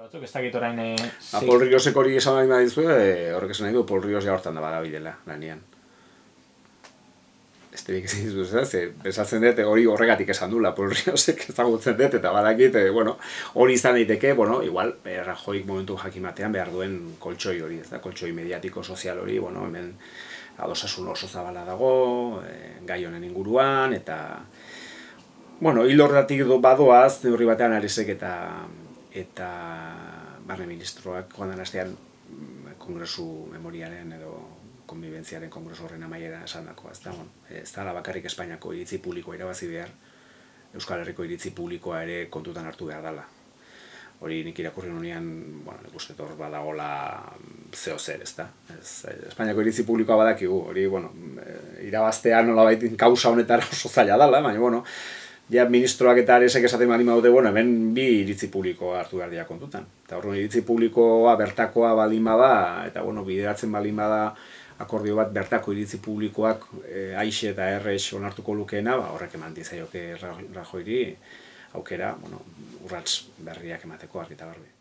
Batzuk ez dakit orain... Paul Riosek hori esan nahi badizu, horrek esan nahi du, Paul Rios ja hortan da badabilela, lanean. Ez terik ez dizu, besatzen dut, hori horregatik esan dula, Paul Riosek ezagutzen dut, eta badakit, hori izan daiteke, igual, Rajoyk momentu jakimatean behar duen koltsoi hori, ez da, koltsoi mediatiko, sozial hori, hemen adosasun oso zabala dago, gai honen inguruan, eta... hil horretik badoaz, neurri batean Aresek eta barne ministroak joan den astean kongresu memoriaren edo konbibentziaren kongresu horren amaiera esan dakoa. Ez da bakarrik Espainiako iritzi publikoa irabazi behar, Euskal Herriko iritzi publikoa ere kontutan hartu behar dela. Hori nik irakurri nunean, nik uste hor badagola zeo zer, ez da. Espainiako iritzi publikoa badakigu, hori, irabaztean nolabait kausa honetara oso zaila dela, baina, ja ministroak eta Aresek esaten baldin badute, hemen bi iritzi publikoa hartu behar dira kontutan. Eta horren iritzi publikoa bertakoa baldin bada, eta bideratzen baldin bada akordio bat bertako iritzi publikoak Aixe eta Errex onartuko lukeena, horrek eman dizaioke Rajoyri aukera urrats berriak emateko argi eta garbi.